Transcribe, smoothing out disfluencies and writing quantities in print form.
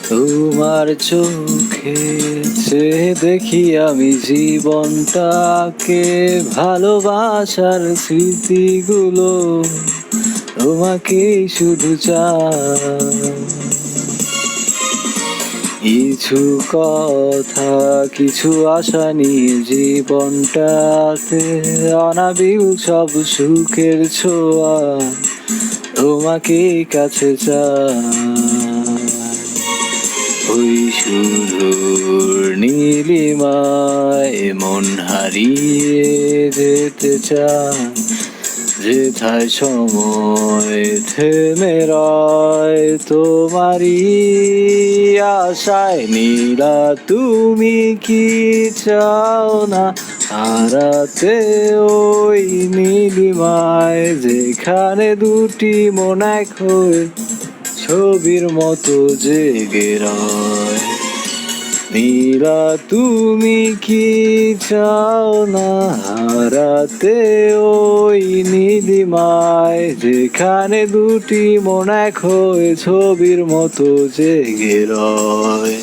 তোমার চোখে চেয়ে দেখি আমি জীবনটাকে, ভালোবাসার স্মৃতিগুলো তোমাকেই শুধু চাই। কিছু কথা, কিছু আশা নিয়ে জীবনটাতে, অনাবিল সব সুখের ছোঁয়া তোমাকেই কাছে চাই। ওই সুদূর নীলিমায় মন হারিয়ে যেতে চায়, যেথায় সময় থেমে রয় তোমারই আশায়। নীলা তুমি কি চাও না হারাতে ওই নীলিমায়, যেখানে দুটি মন এক হয়ে ছবির মতো জেগে রয়। নীলা তুমি কি চাও না হারাতে ওই নীলিমায়, যেখানে দুটি মন এক হয়ে ছবির মতো জেগে রয়।